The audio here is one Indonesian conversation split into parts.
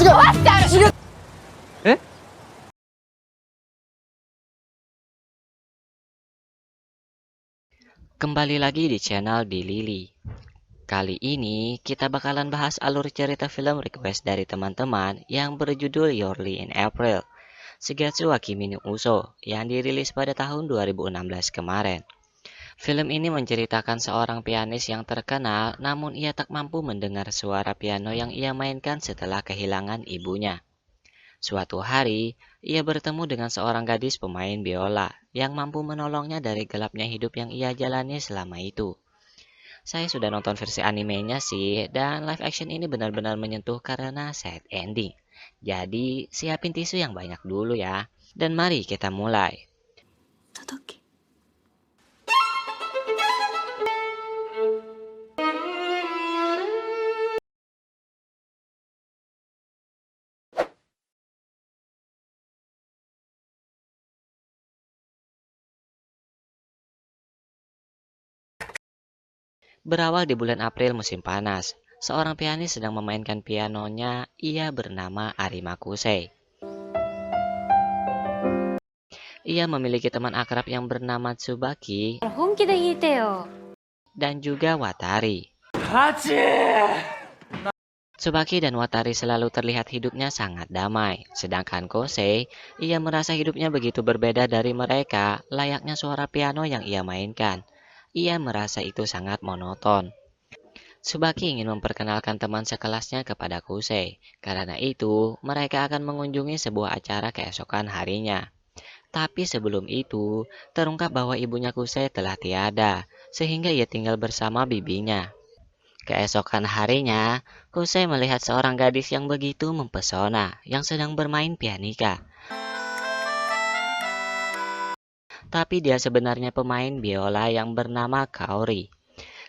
Eh? Kembali lagi di channel Bilili. Kali ini kita bakalan bahas alur cerita film request dari teman-teman yang berjudul Yorli in April, Shigetsu wa Kimi no Uso, yang dirilis pada tahun 2016 kemarin. Film ini menceritakan seorang pianis yang terkenal, namun ia tak mampu mendengar suara piano yang ia mainkan setelah kehilangan ibunya. Suatu hari, ia bertemu dengan seorang gadis pemain biola yang mampu menolongnya dari gelapnya hidup yang ia jalani selama itu. Saya sudah nonton versi animenya sih, dan live action ini benar-benar menyentuh karena sad ending. Jadi, siapin tisu yang banyak dulu ya. Dan mari kita mulai. Berawal di bulan April musim panas, seorang pianis sedang memainkan pianonya. Ia bernama Arima Kusei. Ia memiliki teman akrab yang bernama Tsubaki 本気で弾いてよ。 dan juga Watari. Tsubaki dan Watari selalu terlihat hidupnya sangat damai, sedangkan Kosei, ia merasa hidupnya begitu berbeda dari mereka, layaknya suara piano yang ia mainkan. Ia merasa itu sangat monoton. Tsubaki ingin memperkenalkan teman sekelasnya kepada Kosei, karena itu mereka akan mengunjungi sebuah acara keesokan harinya. Tapi sebelum itu, terungkap bahwa ibunya Kosei telah tiada, sehingga ia tinggal bersama bibinya. Keesokan harinya, Kosei melihat seorang gadis yang begitu mempesona yang sedang bermain pianika. Tapi dia sebenarnya pemain biola yang bernama Kaori.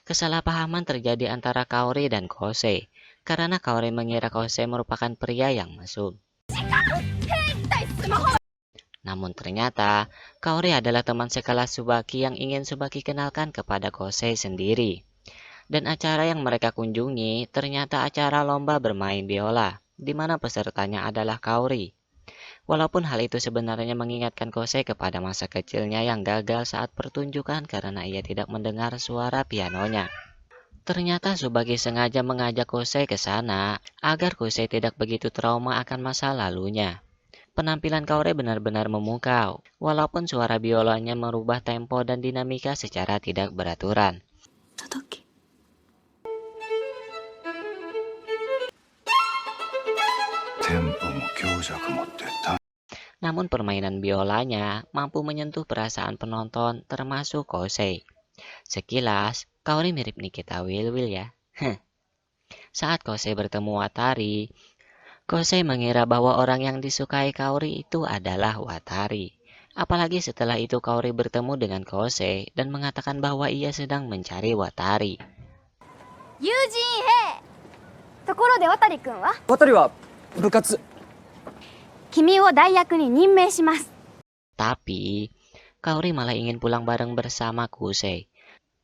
Kesalahpahaman terjadi antara Kaori dan Kosei, karena Kaori mengira Kosei merupakan pria yang mesum. Namun ternyata, Kaori adalah teman sekelas Tsubaki yang ingin Tsubaki kenalkan kepada Kosei sendiri. Dan acara yang mereka kunjungi ternyata acara lomba bermain biola, di mana pesertanya adalah Kaori. Walaupun hal itu sebenarnya mengingatkan Kosei kepada masa kecilnya yang gagal saat pertunjukan karena ia tidak mendengar suara pianonya. Ternyata Tsubaki sengaja mengajak Kosei ke sana agar Kosei tidak begitu trauma akan masa lalunya. Penampilan Kaori benar-benar memukau, walaupun suara biolanya merubah tempo dan dinamika secara tidak beraturan. Namun permainan biolanya mampu menyentuh perasaan penonton termasuk Kosei. Sekilas, Kaori mirip Nikita Willy ya. Saat Kosei bertemu Watari, Kosei mengira bahwa orang yang disukai Kaori itu adalah Watari. Apalagi setelah itu Kaori bertemu dengan Kosei dan mengatakan bahwa ia sedang mencari Watari. 友人 A。 ところで渡くんは？ 渡りは部活。君を代役に任命します。 Tapi, Kaori malah ingin pulang bareng bersama Kosei.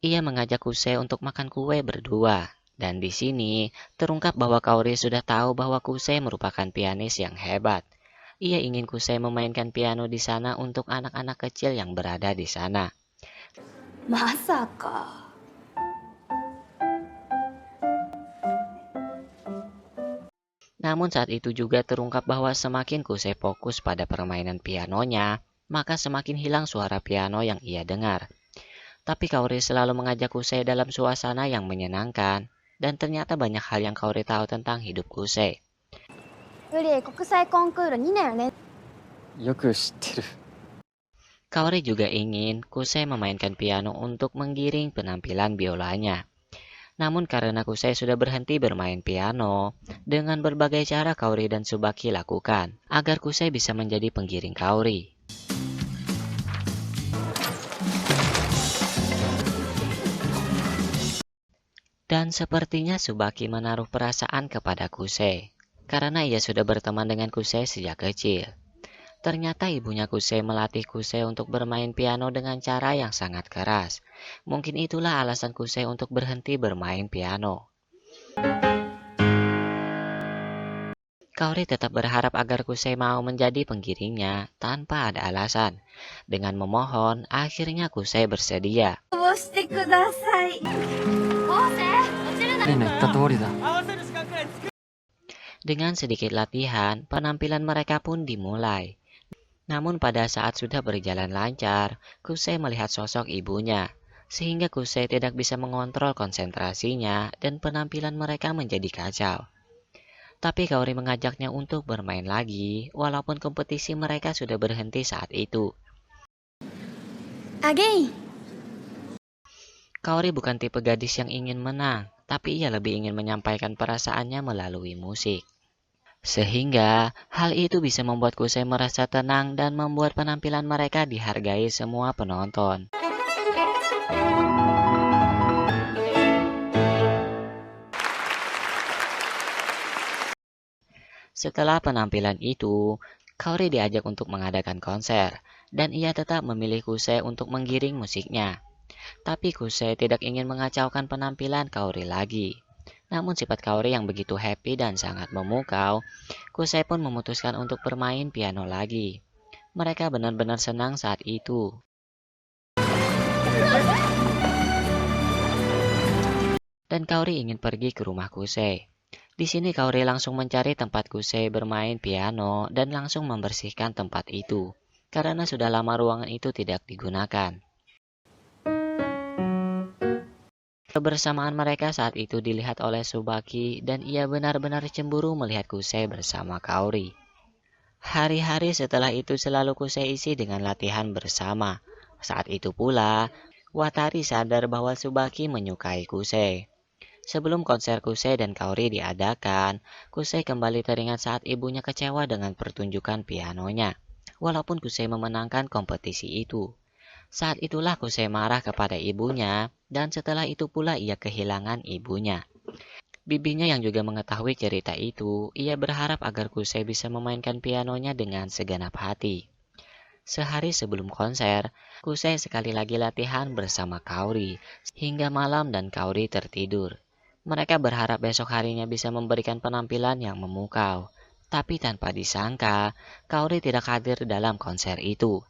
Ia mengajak Kosei untuk makan kue berdua. Dan di sini terungkap bahwa Kaori sudah tahu bahwa Kosei merupakan pianis yang hebat. Ia ingin Kosei memainkan piano di sana untuk anak-anak kecil yang berada di sana. まさか。 Namun saat itu juga terungkap bahwa semakin Kosei fokus pada permainan pianonya, maka semakin hilang suara piano yang ia dengar. Tapi Kaori selalu mengajak Kosei dalam suasana yang menyenangkan. Dan ternyata banyak hal yang Kaori tahu tentang hidup Kosei. より国際コンクール2年よね。 よく知ってる。 Kaori juga ingin Kosei memainkan piano untuk menggiring penampilan biolanya. Namun karena Kosei sudah berhenti bermain piano, dengan berbagai cara Kaori dan Tsubaki lakukan agar Kosei bisa menjadi penggiring Kaori. Dan sepertinya Tsubaki menaruh perasaan kepada Kosei, karena ia sudah berteman dengan Kosei sejak kecil. Ternyata ibunya Kosei melatih Kosei untuk bermain piano dengan cara yang sangat keras. Mungkin itulah alasan Kosei untuk berhenti bermain piano. Kaori tetap berharap agar Kusei mau menjadi penggiringnya tanpa ada alasan. Dengan memohon, akhirnya Kusei bersedia. 応してください。昴生、落ちるな。レイの言った通りだ。 Dengan sedikit latihan, penampilan mereka pun dimulai. Namun pada saat sudah berjalan lancar, Kusei melihat sosok ibunya. Sehingga Kusei tidak bisa mengontrol konsentrasinya dan penampilan mereka menjadi kacau. Tapi Kaori mengajaknya untuk bermain lagi, walaupun kompetisi mereka sudah berhenti saat itu. アゲイン。 Kaori bukan tipe gadis yang ingin menang, tapi ia lebih ingin menyampaikan perasaannya melalui musik. Sehingga hal itu bisa membuat Kusei merasa tenang dan membuat penampilan mereka dihargai semua penonton. Setelah penampilan itu, Kaori diajak untuk mengadakan konser, dan ia tetap memilih Kusei untuk menggiring musiknya. Tapi Kusei tidak ingin mengacaukan penampilan Kaori lagi. Namun sifat Kaori yang begitu happy dan sangat memukau, Kusei pun memutuskan untuk bermain piano lagi. Mereka benar-benar senang saat itu. Dan Kaori ingin pergi ke rumah Kusei. Di sini Kaori langsung mencari tempat Kusei bermain piano dan langsung membersihkan tempat itu, karena sudah lama ruangan itu tidak digunakan. Kebersamaan mereka saat itu dilihat oleh Tsubaki dan ia benar-benar cemburu melihat Kusei bersama Kaori. Hari-hari setelah itu selalu Kusei isi dengan latihan bersama. Saat itu pula, Watari sadar bahwa Tsubaki menyukai Kusei. Sebelum konser Kusei dan Kaori diadakan, Kusei kembali teringat saat ibunya kecewa dengan pertunjukan pianonya, walaupun Kusei memenangkan kompetisi itu. Saat itulah Kusei marah kepada ibunya, dan setelah itu pula ia kehilangan ibunya. Bibinya yang juga mengetahui cerita itu, ia berharap agar Kusei bisa memainkan pianonya dengan segenap hati. Sehari sebelum konser, Kusei sekali lagi latihan bersama Kaori, hingga malam dan Kaori tertidur. Mereka berharap besok harinya bisa memberikan penampilan yang memukau. Tapi tanpa disangka, Kaori tidak hadir dalam konser itu.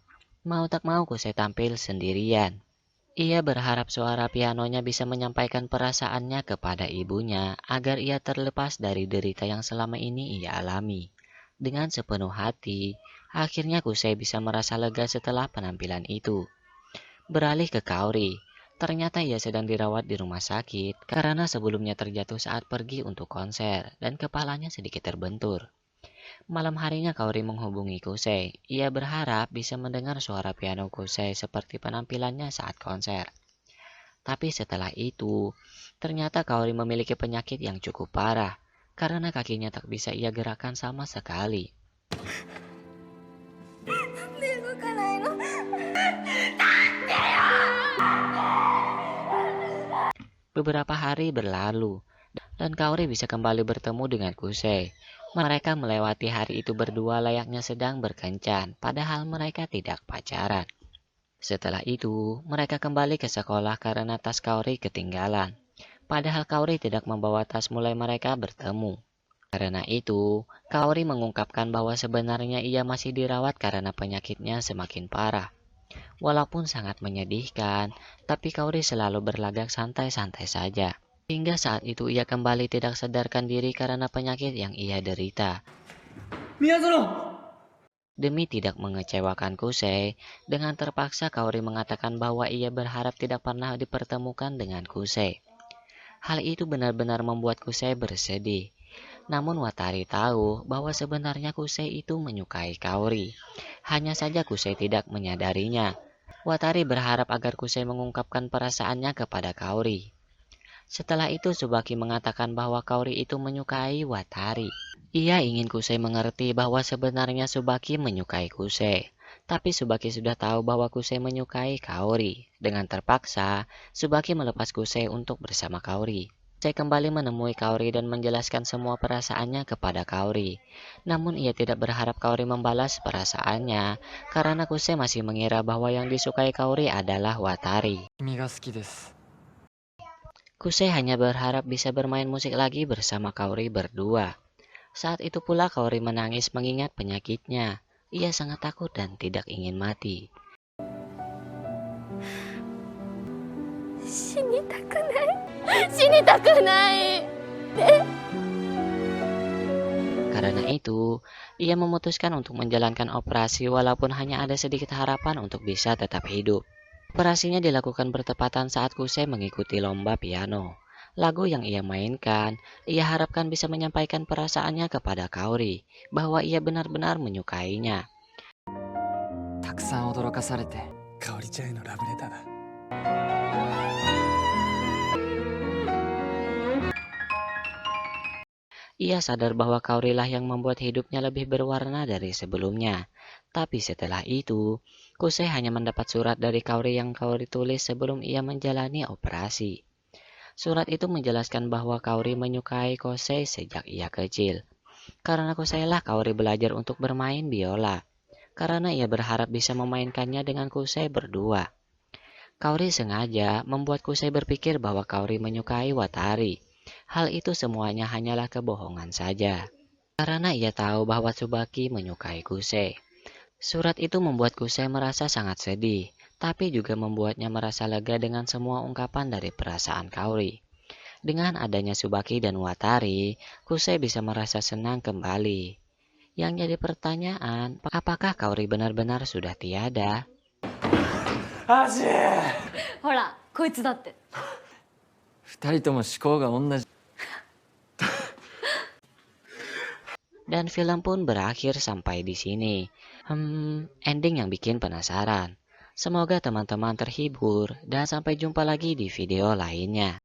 Mau tak mau Kusei tampil sendirian. Ia berharap suara pianonya bisa menyampaikan perasaannya kepada ibunya agar ia terlepas dari derita yang selama ini ia alami. Dengan sepenuh hati, akhirnya Kusei bisa merasa lega setelah penampilan itu. Beralih ke Kaori. Ternyata ia sedang dirawat di rumah sakit karena sebelumnya terjatuh saat pergi untuk konser dan kepalanya sedikit terbentur. Malam harinya Kaori menghubungi Kusei. Ia berharap bisa mendengar suara piano Kusei seperti penampilannya saat konser. Tapi setelah itu, ternyata Kaori memiliki penyakit yang cukup parah karena kakinya tak bisa ia gerakkan sama sekali. Beberapa hari berlalu, dan Kaori bisa kembali bertemu dengan Kusei. Mereka melewati hari itu berdua layaknya sedang berkencan, padahal mereka tidak pacaran. Setelah itu, mereka kembali ke sekolah karena tas Kaori ketinggalan. Padahal Kaori tidak membawa tas mulai mereka bertemu. Karena itu, Kaori mengungkapkan bahwa sebenarnya ia masih dirawat karena penyakitnya semakin parah. Walaupun sangat menyedihkan, tapi Kaori selalu berlagak santai-santai saja. Hingga saat itu ia kembali tidak sadarkan diri karena penyakit yang ia derita. Miyazono! Demi tidak mengecewakan Kusei, dengan terpaksa Kaori mengatakan bahwa ia berharap tidak pernah dipertemukan dengan Kusei. Hal itu benar-benar membuat Kusei bersedih. Namun Watari tahu bahwa sebenarnya Kusei itu menyukai Kaori. Hanya saja Kusei tidak menyadarinya. Watari berharap agar Kusei mengungkapkan perasaannya kepada Kaori. Setelah itu Tsubaki mengatakan bahwa Kaori itu menyukai Watari. Ia ingin Kusei mengerti bahwa sebenarnya Tsubaki menyukai Kusei. Tapi Tsubaki sudah tahu bahwa Kusei menyukai Kaori. Dengan terpaksa, Tsubaki melepas Kusei untuk bersama Kaori. Kusei kembali menemui Kaori dan menjelaskan semua perasaannya kepada Kaori. Namun ia tidak berharap Kaori membalas perasaannya karena Kusei masih mengira bahwa yang disukai Kaori adalah Watari. Kusei hanya berharap bisa bermain musik lagi bersama Kaori berdua. Saat itu pula Kaori menangis mengingat penyakitnya. Ia sangat takut dan tidak ingin mati. 死にたくない死にたくない Karena itu, ia memutuskan untuk menjalankan operasi walaupun hanya ada sedikit harapan untuk bisa tetap hidup. Operasinya dilakukan bertepatan saat Kusei mengikuti lomba piano. Lagu yang ia mainkan, ia harapkan bisa menyampaikan perasaannya kepada Kaori bahwa ia benar-benar menyukainya. たくさん驚かされて。香織ちゃんへのラブレターだ。 Ia sadar bahwa Kaori lah yang membuat hidupnya lebih berwarna dari sebelumnya. Tapi setelah itu, Kusei hanya mendapat surat dari Kaori yang Kaori tulis sebelum ia menjalani operasi. Surat itu menjelaskan bahwa Kaori menyukai Kusei sejak ia kecil. Karena Kusei lah Kaori belajar untuk bermain biola. Karena ia berharap bisa memainkannya dengan Kusei berdua. Kaori sengaja membuat Kusei berpikir bahwa Kaori menyukai Watari. Hal itu semuanya hanyalah kebohongan saja. Karena ia tahu bahwa Tsubaki menyukai Kusei. Surat itu membuat Kusei merasa sangat sedih, tapi juga membuatnya merasa lega dengan semua ungkapan dari perasaan Kaori. Dengan adanya Tsubaki dan Watari, Kusei bisa merasa senang kembali. Yang jadi pertanyaan, apakah Kaori benar-benar sudah tiada? アジほらこいつだって 二人とも思考が同じ。 Dan film pun berakhir sampai di sini. Ending yang bikin penasaran. Semoga teman-teman terhibur dan sampai jumpa lagi di video lainnya.